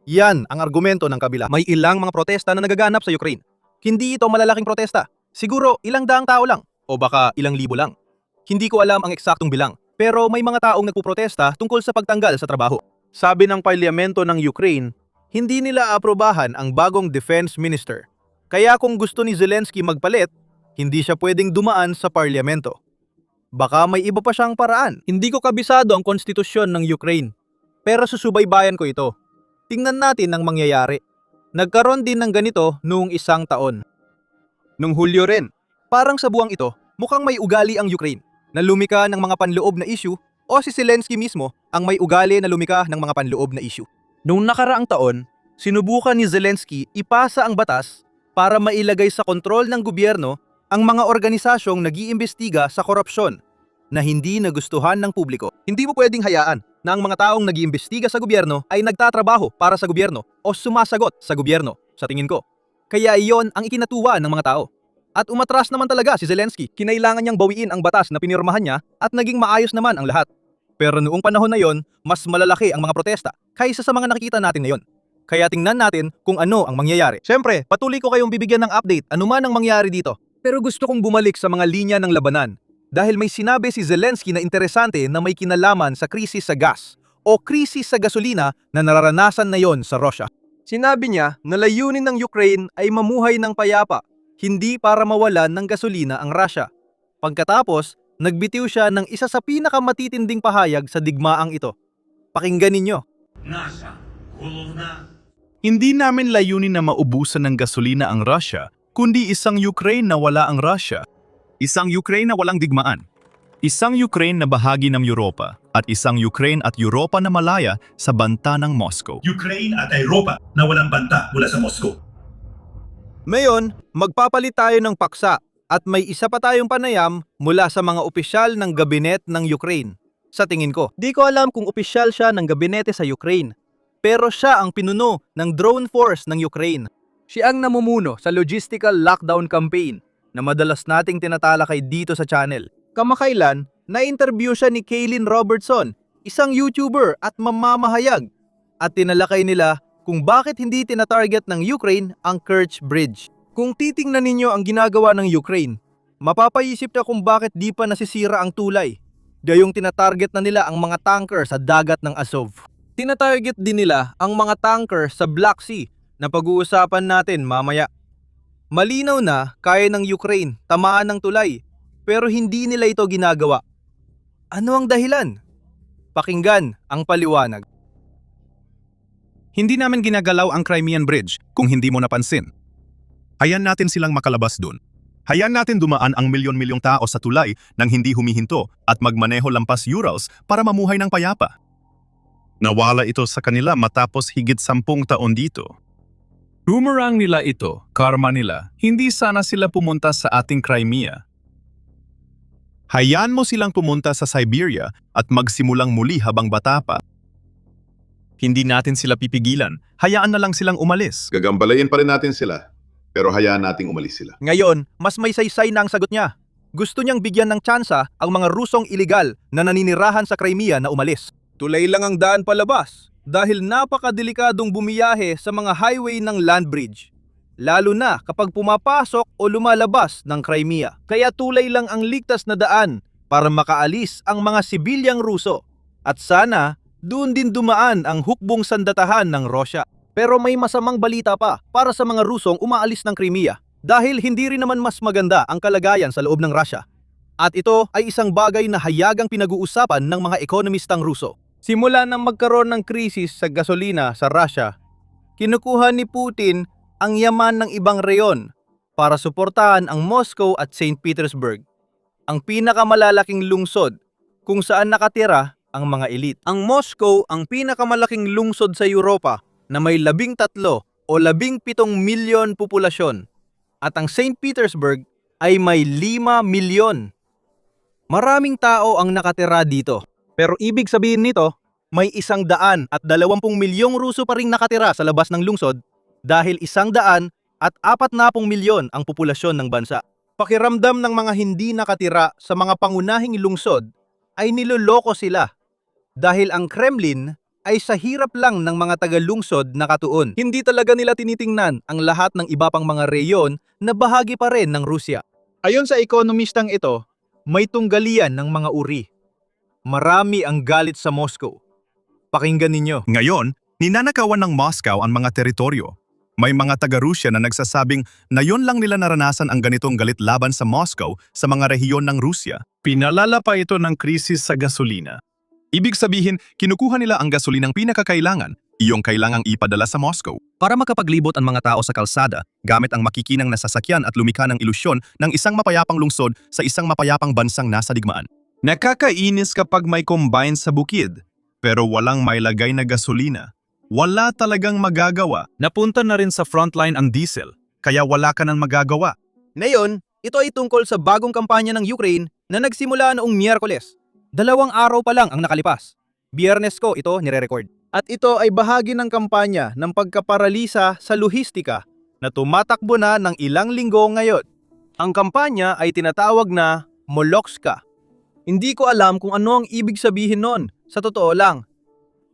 Yan ang argumento ng kabila. May ilang mga protesta na nagaganap sa Ukraine. Hindi ito malalaking protesta. Siguro ilang daang tao lang o baka ilang libo lang. Hindi ko alam ang eksaktong bilang, pero may mga taong nagpuprotesta tungkol sa pagtanggal sa trabaho. Sabi ng parlamento ng Ukraine, hindi nila aprobahan ang bagong defense minister. Kaya kung gusto ni Zelensky magpalit, hindi siya pwedeng dumaan sa parlamento. Baka may iba pa siyang paraan. Hindi ko kabisado ang konstitusyon ng Ukraine, pero susubaybayan ko ito. Tingnan natin ang mangyayari. Nagkaroon din ng ganito noong 1 taon. Noong Hulyo rin, parang sa buwang ito, mukhang may ugali ang Ukraine na lumika ng mga panloob na issue o si Zelensky mismo ang may ugali na lumika ng mga panloob na issue. Noong nakaraang taon, sinubukan ni Zelensky ipasa ang batas para mailagay sa kontrol ng gobyerno ang mga organisasyong nag-iimbestiga sa korupsyon na hindi nagustuhan ng publiko. Hindi mo pwedeng hayaan na ang mga taong nag-iimbestiga sa gobyerno ay nagtatrabaho para sa gobyerno o sumasagot sa gobyerno, sa tingin ko. Kaya iyon ang ikinatuwa ng mga tao. At umatras naman talaga si Zelensky. Kinailangan niyang bawiin ang batas na pinirmahan niya at naging maayos naman ang lahat. Pero noong panahon na yon, mas malalaki ang mga protesta kaysa sa mga nakikita natin ngayon. Kaya tingnan natin kung ano ang mangyayari. Siyempre, patuloy ko kayong bibigyan ng update anuman ang mangyari dito. Pero gusto kong bumalik sa mga linya ng labanan dahil may sinabi si Zelensky na interesante na may kinalaman sa krisis sa gas o krisis sa gasolina na nararanasan na yon sa Russia. Sinabi niya na layunin ng Ukraine ay mamuhay ng payapa, hindi para mawalan ng gasolina ang Russia. Pagkatapos, nagbitiw siya ng isa sa pinakamatitinding pahayag sa digmaang ito. Pakinggan ninyo. Hindi namin layunin na maubusan ng gasolina ang Russia, kundi isang Ukraine na wala ang Russia. Isang Ukraine na walang digmaan. Isang Ukraine na bahagi ng Europa at isang Ukraine at Europa na malaya sa banta ng Moscow. Ukraine at Europa na walang banta mula sa Moscow. Ngayon, magpapalit tayo ng paksa at may isa pa tayong panayam mula sa mga opisyal ng gabinet ng Ukraine. Sa tingin ko, di ko alam kung opisyal siya ng gabinete sa Ukraine, pero siya ang pinuno ng drone force ng Ukraine. Siya ang namumuno sa logistical lockdown campaign na madalas nating tinatalakay dito sa channel. Kamakailan, na-interview siya ni Kaylin Robertson, isang YouTuber at mamamahayag, at tinalakay nila kung bakit hindi tinatarget ng Ukraine ang Kerch Bridge. Kung titingnan ninyo ang ginagawa ng Ukraine, mapapaisip na kung bakit di pa nasisira ang tulay. Gayong tinatarget na nila ang mga tanker sa dagat ng Azov. Tinatarget din nila ang mga tanker sa Black Sea na pag-uusapan natin mamaya. Malinaw na kaya ng Ukraine tamaan ng tulay, pero hindi nila ito ginagawa. Ano ang dahilan? Pakinggan ang paliwanag. Hindi namin ginagalaw ang Crimean Bridge kung hindi mo napansin. Hayaan natin silang makalabas dun. Hayaan natin dumaan ang milyon-milyong tao sa tulay nang hindi humihinto at magmaneho lampas Urals para mamuhay ng payapa. Nawala ito sa kanila matapos higit 10 taon dito. Boomerang nila ito, karma nila. Hindi sana sila pumunta sa ating Crimea. Hayaan mo silang pumunta sa Siberia at magsimulang muli habang bata pa. Hindi natin sila pipigilan. Hayaan na lang silang umalis. Gagambalayin pa rin natin sila, pero hayaan nating umalis sila. Ngayon, mas may saysay na ang sagot niya. Gusto niyang bigyan ng tsansa ang mga Rusong iligal na naninirahan sa Crimea na umalis. Tulay lang ang daan palabas dahil napakadelikadong bumiyahe sa mga highway ng land bridge. Lalo na kapag pumapasok o lumalabas ng Crimea. Kaya tulay lang ang ligtas na daan para makaalis ang mga sibilyang Ruso. At sana, doon din dumaan ang hukbong sandatahan ng Russia. Pero may masamang balita pa para sa mga Rusong umaalis ng Crimea dahil hindi rin naman mas maganda ang kalagayan sa loob ng Russia. At ito ay isang bagay na hayagang pinag-uusapan ng mga ekonomistang Ruso. Simula nang magkaroon ng krisis sa gasolina sa Russia, kinukuha ni Putin ang yaman ng ibang reyon para suportahan ang Moscow at St. Petersburg, ang pinakamalalaking lungsod kung saan nakatira ang mga elite. Ang Moscow ang pinakamalaking lungsod sa Europa na may 13 o 17 milyon populasyon at ang St. Petersburg ay may 5 milyon. Maraming tao ang nakatira dito, pero ibig sabihin nito, may 120 milyong Ruso pa ring nakatira sa labas ng lungsod dahil 140 milyon ang populasyon ng bansa. Pakiramdam ng mga hindi nakatira sa mga pangunahing lungsod ay niloloko sila dahil ang Kremlin ay sa hirap lang ng mga taga-lungsod na katuon. Hindi talaga nila tinitingnan ang lahat ng iba pang mga reyon na bahagi pa rin ng Rusya. Ayon sa ekonomistang ito, may tunggalian ng mga uri. Marami ang galit sa Moscow. Pakinggan ninyo. Ngayon, ninanakawan ng Moscow ang mga teritoryo. May mga taga-Rusya na nagsasabing na yon lang nila naranasan ang ganitong galit laban sa Moscow sa mga rehiyon ng Rusya. Pinalala pa ito ng krisis sa gasolina. Ibig sabihin, kinukuha nila ang gasolinang pinakakailangan, iyong kailangang ipadala sa Moscow. Para makapaglibot ang mga tao sa kalsada, gamit ang makikinang na sasakyan at lumikha ng ilusyon ng isang mapayapang lungsod sa isang mapayapang bansang nasa digmaan. Nakakainis kapag may combine sa bukid, pero walang mailagay na gasolina. Wala talagang magagawa. Napunta na rin sa frontline ang diesel, kaya wala ka nang magagawa. Ngayon, ito ay tungkol sa bagong kampanya ng Ukraine na nagsimula noong Miyerkules. 2 araw pa lang ang nakalipas. Biyernes ko ito nire-record. At ito ay bahagi ng kampanya ng pagkaparalisa sa lohistika na tumatakbo na ng ilang linggo ngayon. Ang kampanya ay tinatawag na Molokska. Hindi ko alam kung ano ang ibig sabihin nun, sa totoo lang.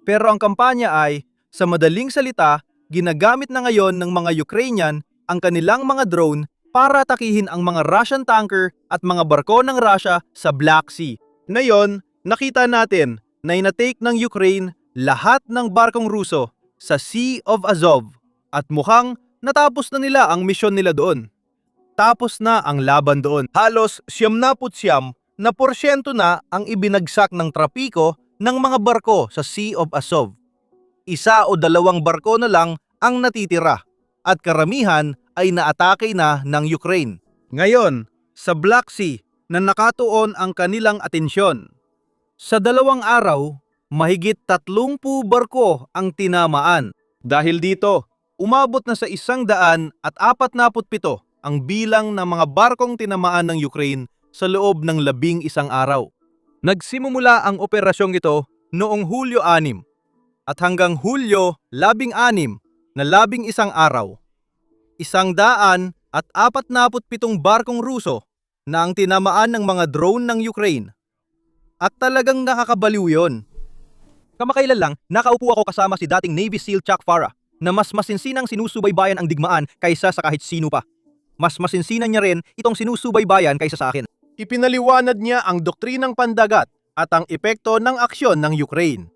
Pero ang kampanya ay, sa madaling salita, ginagamit na ngayon ng mga Ukrainian ang kanilang mga drone para atakihin ang mga Russian tanker at mga barko ng Russia sa Black Sea. Ngayon, nakita natin na inatake ng Ukraine lahat ng barkong Ruso sa Sea of Azov at mukhang natapos na nila ang misyon nila doon. Tapos na ang laban doon. Halos 79% na ang ibinagsak ng trapiko ng mga barko sa Sea of Azov. 1 o 2 barko na lang ang natitira at karamihan ay naatake na ng Ukraine. Ngayon, sa Black Sea na nakatuon ang kanilang atensyon. Sa 2 araw, mahigit 30 barko ang tinamaan. Dahil dito, umabot na sa 147 ang bilang ng mga barkong tinamaan ng Ukraine sa loob ng 11 araw. Nagsimula ang operasyong ito noong Hulyo 6 at hanggang Hulyo 16 na 11 araw. 100 at 47 barkong Ruso na ang tinamaan ng mga drone ng Ukraine. At talagang nakakabaliw yon. Kamakailan lang, nakaupo ako kasama si dating Navy SEAL Chuck Farah na mas masinsinang sinusubaybayan ang digmaan kaysa sa kahit sino pa. Mas masinsinan niya rin itong sinusubaybayan kaysa sa akin. Ipinaliwanag niya ang doktrinang pandagat at ang epekto ng aksyon ng Ukraine.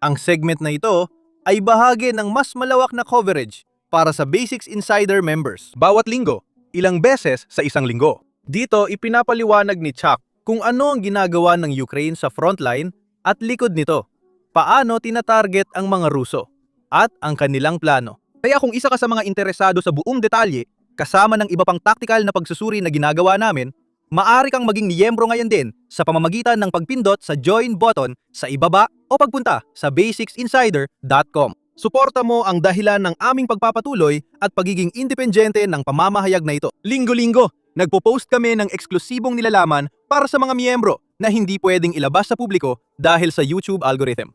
Ang segment na ito ay bahagi ng mas malawak na coverage para sa Basics Insider members. Bawat linggo, ilang beses sa isang linggo. Dito ipinapaliwanag ni Chuck kung ano ang ginagawa ng Ukraine sa frontline at likod nito. Paano tinatarget ang mga Ruso at ang kanilang plano. Kaya kung isa ka sa mga interesado sa buong detalye, kasama ng iba pang tactical na pagsusuri na ginagawa namin, maaari kang maging miyembro ngayon din sa pamamagitan ng pagpindot sa join button sa ibaba o pagpunta sa basicsinsider.com. Suporta mo ang dahilan ng aming pagpapatuloy at pagiging independyente ng pamamahayag na ito. Linggo-linggo, nagpo-post kami ng eksklusibong nilalaman para sa mga miyembro na hindi pwedeng ilabas sa publiko dahil sa YouTube algorithm.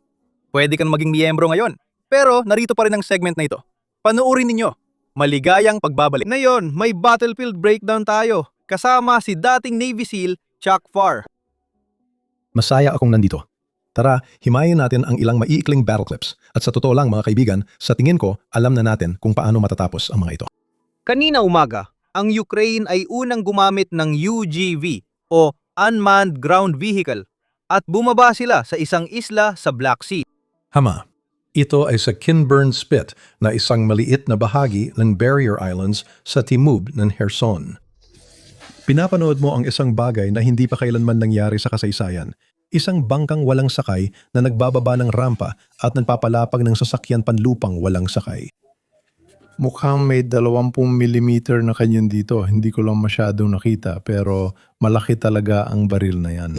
Pwede kang maging miyembro ngayon, pero narito pa rin ang segment na ito. Panuorin ninyo. Maligayang pagbabalik. Ngayon, may battlefield breakdown tayo kasama si dating Navy SEAL Chuck Farr. Masaya akong nandito. Tara, himayin natin ang ilang maiikling battle clips. At sa totoo lang mga kaibigan, sa tingin ko, alam na natin kung paano matatapos ang mga ito. Kanina umaga, ang Ukraine ay unang gumamit ng UGV o Unmanned Ground Vehicle at bumaba sila sa isang isla sa Black Sea. Hama, ito ay sa Kinburn Spit na isang maliit na bahagi ng Barrier Islands sa timog ng Kherson. Pinapanood mo ang isang bagay na hindi pa kailanman nangyari sa kasaysayan. Isang bangkang walang sakay na nagbababa ng rampa at nagpapalapag ng sasakyan panlupang walang sakay. Mukhang may 20 mm na kanyon dito. Hindi ko lang masyadong nakita pero malaki talaga ang baril na yan.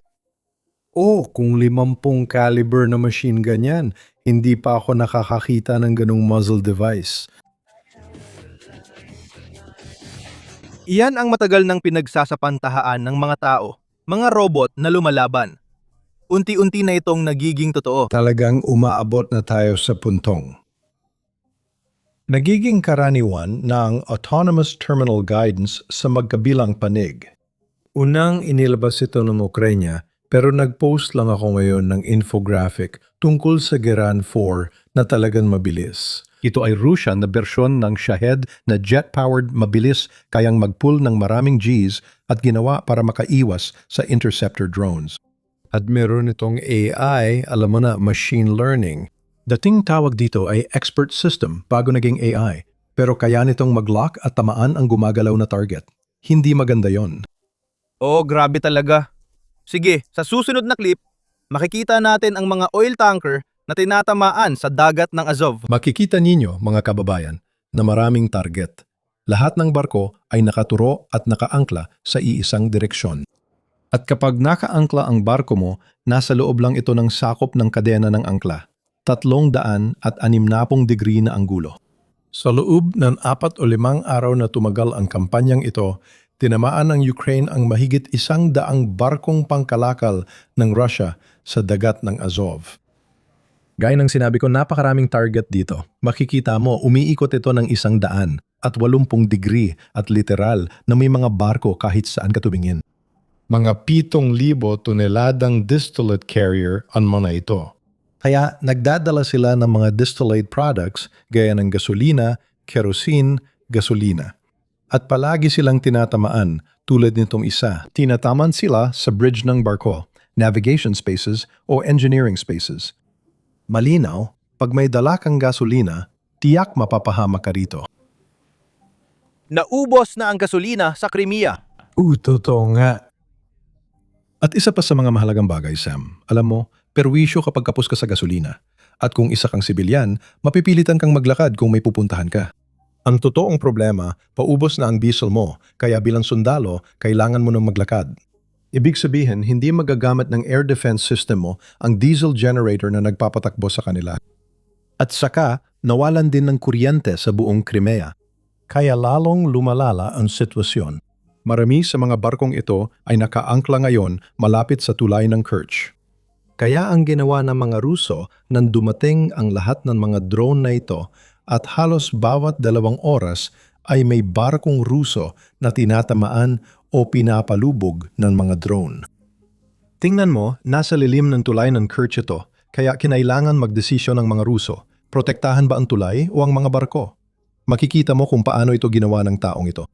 Oh, kung 50 caliber na machine gun yan, hindi pa ako nakakakita ng ganung muzzle device. Iyan ang matagal nang pinagsasapantahaan ng mga tao, mga robot na lumalaban. Unti-unti na itong nagiging totoo. Talagang umaabot na tayo sa puntong. Nagiging karaniwan ng Autonomous Terminal Guidance sa magkabilang panig. Unang inilabas ito ng Ukraine pero nag-post lang ako ngayon ng infographic tungkol sa Geran 4 na talagang mabilis. Ito ay Russian na bersyon ng Shahed na jet-powered mabilis kayang mag-pull ng maraming Gs at ginawa para makaiwas sa interceptor drones. At meron itong AI, alam mo na, machine learning. Dating tawag dito ay expert system bago naging AI, pero kaya nitong mag-lock at tamaan ang gumagalaw na target. Hindi maganda yon. Oh, grabe talaga. Sige, sa susunod na clip, makikita natin ang mga oil tanker na tinatamaan sa dagat ng Azov. Makikita ninyo, mga kababayan, na maraming target. Lahat ng barko ay nakaturo at nakaangkla sa iisang direksyon. At kapag nakaangkla ang barko mo, nasa loob lang ito ng sakop ng kadena ng angkla. 360 degree na anggulo. Sa loob ng 4 o 5 araw na tumagal ang kampanyang ito, tinamaan ng Ukraine ang mahigit 100 barkong pangkalakal ng Russia sa dagat ng Azov. Gaya ng sinabi ko, napakaraming target dito. Makikita mo, umiikot ito ng 100 at 80 degree at literal na may mga barko kahit saan ka tumingin. Mga 7,000 toneladang distillate carrier ang mga ito. Kaya nagdadala sila ng mga distillate products gaya ng gasolina, kerosene, gasolina. At palagi silang tinatamaan tulad nitong isa. Tinataman sila sa bridge ng barko, navigation spaces o engineering spaces. Malinaw, pag may dala kang gasolina, tiyak mapapahama ka rito. Naubos na ang gasolina sa Crimea. Totoo nga. At isa pa sa mga mahalagang bagay, Sam, alam mo, perwisyo kapag kapos ka sa gasolina. At kung isa kang sibilyan, mapipilitan kang maglakad kung may pupuntahan ka. Ang totoong problema, paubos na ang diesel mo, kaya bilang sundalo, kailangan mo nang maglakad. Ibig sabihin, hindi magagamit ng air defense system mo ang diesel generator na nagpapatakbo sa kanila. At saka, nawalan din ng kuryente sa buong Crimea. Kaya lalong lumalala ang sitwasyon. Marami sa mga barkong ito ay nakaangkla ngayon malapit sa tulay ng Kerch. Kaya ang ginawa ng mga Ruso nang dumating ang lahat ng mga drone na ito at halos bawat 2 oras ay may barkong Ruso na tinatamaan o pinapalubog ng mga drone. Tingnan mo, nasa lilim ng tulay ng Kerch ito, kaya kinailangan magdesisyon ng mga Ruso. Protektahan ba ang tulay o ang mga barko? Makikita mo kung paano ito ginawa ng taong ito.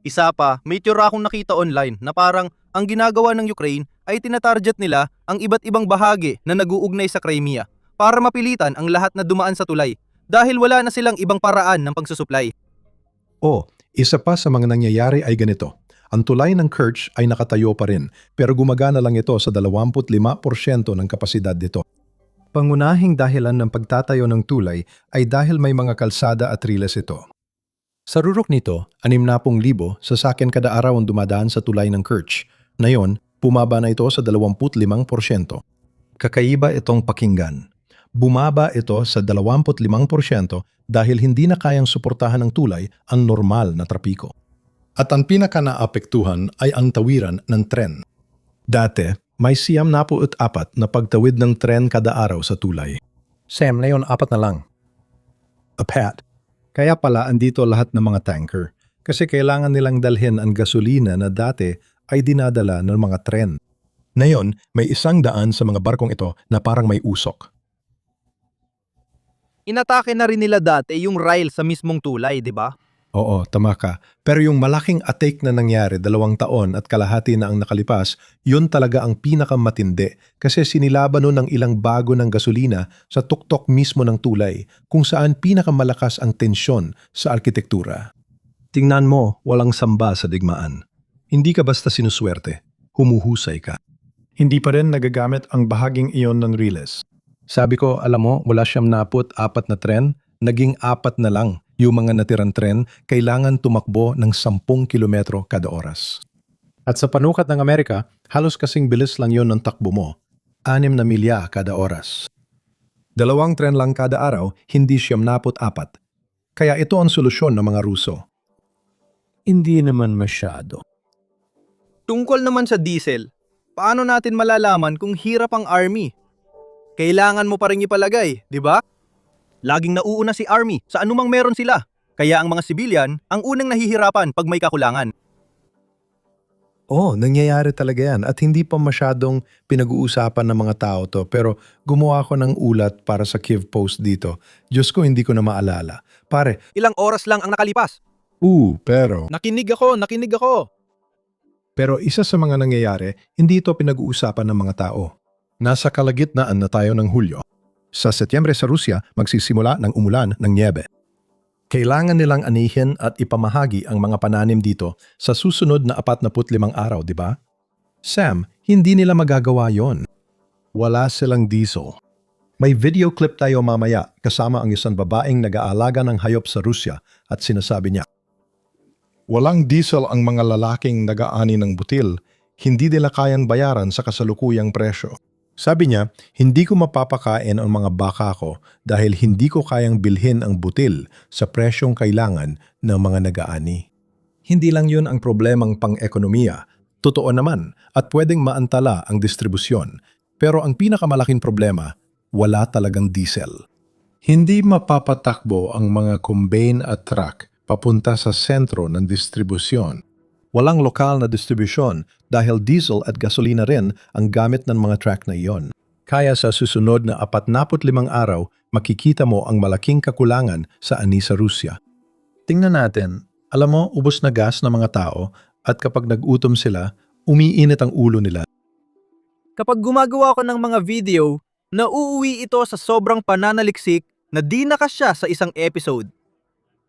Isa pa, may tira akong nakita online na parang ang ginagawa ng Ukraine ay tinatarget nila ang iba't ibang bahagi na nag-uugnay sa Crimea para mapilitan ang lahat na dumaan sa tulay dahil wala na silang ibang paraan ng pagsusupply. Isa pa sa mga nangyayari ay ganito. Ang tulay ng Kerch ay nakatayo pa rin, pero gumagana lang ito sa 25% ng kapasidad nito. Pangunahing dahilan ng pagtatayo ng tulay ay dahil may mga kalsada at riles ito. Sa rurok nito, 60,000 sasakyan kada araw ang dumadaan sa tulay ng Kerch. Ngayon, bumaba na ito sa 25%. Kakaiba itong pakinggan. Bumaba ito sa 25% dahil hindi na kayang suportahan ng tulay ang normal na trapiko. At ang pinaka-naapektuhan ay ang tawiran ng tren. Dati, may 94 na pagtawid ng tren kada araw sa tulay. Sam, ngayon 4 na lang. Apat. Kaya pala andito lahat ng mga tanker kasi kailangan nilang dalhin ang gasolina na dati ay dinadala ng mga tren. Ngayon, may 100 sa mga barkong ito na parang may usok. Inatake na rin nila dati yung rail sa mismong tulay, di ba? Oo, tama ka. Pero yung malaking attack na nangyari 2 taon at kalahati na ang nakalipas, yun talaga ang pinakamatindi kasi sinilaban nun ng ilang bago ng gasolina sa tuktok mismo ng tulay kung saan pinakamalakas ang tensyon sa arkitektura. Tingnan mo, walang samba sa digmaan. Hindi ka basta sinuswerte, humuhusay ka. Hindi pa rin nagagamit ang bahaging iyon ng riles. Sabi ko, alam mo, mula 74 na tren, naging 4 na lang. Yung mga natirang tren, kailangan tumakbo ng 10 kilometro kada oras. At sa panukat ng Amerika, halos kasing bilis lang yon ng takbo mo. 6 na milya kada oras. 2 tren lang kada araw, hindi 74. Kaya ito ang solusyon ng mga Ruso. Hindi naman masyado. Tungkol naman sa diesel, paano natin malalaman kung hirap ang army? Kailangan mo pa rin ipalagay, di ba? Laging nauuna si army sa anumang meron sila. Kaya ang mga sibilyan ang unang nahihirapan pag may kakulangan. Nangyayari talaga yan at hindi pa masyadong pinag-uusapan ng mga tao to pero gumawa ko ng ulat para sa Kiev Post dito. Diyos ko, hindi ko na maalala. Pare, Ilang oras lang ang nakalipas. pero... Nakinig ako. Pero isa sa mga nangyayari, hindi ito pinag-uusapan ng mga tao. Nasa kalagitnaan na tayo ng Hulyo. Sa Setyembre sa Rusya, magsisimula ng umulan ng niebe. Kailangan nilang anihin at ipamahagi ang mga pananim dito sa susunod na 45 araw, di ba? Sam, hindi nila magagawa yon. Wala silang diesel. May video clip tayo mamaya kasama ang isang babaeng nag-aalaga ng hayop sa Rusya at sinasabi niya, walang diesel ang mga lalaking nag-aani ng butil, hindi nila kayang bayaran sa kasalukuyang presyo. Sabi niya, hindi ko mapapakain ang mga baka ko dahil hindi ko kayang bilhin ang butil sa presyong kailangan ng mga nag-aani. Hindi lang yun ang problemang pang-ekonomiya. Totoo naman at pwedeng maantala ang distribusyon. Pero ang pinakamalaking problema, wala talagang diesel. Hindi mapapatakbo ang mga combine at truck papunta sa sentro ng distribusyon. Walang lokal na distribusyon dahil diesel at gasolina rin ang gamit ng mga truck na iyon. Kaya sa susunod na 45 araw, makikita mo ang malaking kakulangan sa ani sa Rusya. Tingnan natin, alam mo, ubos na gas ng mga tao at kapag nag-utom sila, umiinit ang ulo nila. Kapag gumagawa ko ng mga video, nauuwi ito sa sobrang pananaliksik na di nakasya sa isang episode.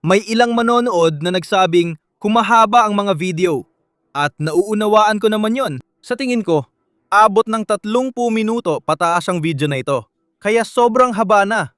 May ilang manonood na nagsabing kumahaba ang mga video at nauunawaan ko naman yon. Sa tingin ko, abot ng 30 minuto pataas ang video na ito. Kaya sobrang haba na.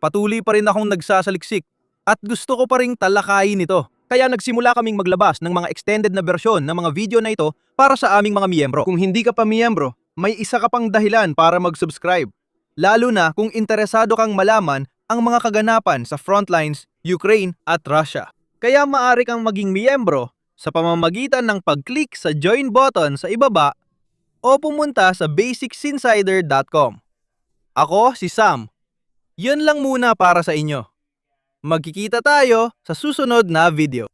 Patuloy pa rin akong nagsasaliksik at gusto ko pa ring talakayin ito. Kaya nagsimula kaming maglabas ng mga extended na bersyon ng mga video na ito para sa aming mga miyembro. Kung hindi ka pa miyembro, may isa ka pang dahilan para mag-subscribe. Lalo na kung interesado kang malaman ang mga kaganapan sa frontlines, Ukraine at Russia. Kaya maaari kang maging miyembro sa pamamagitan ng pag-click sa join button sa ibaba o pumunta sa basicsinsider.com. Ako si Sam. Yun lang muna para sa inyo. Magkikita tayo sa susunod na video.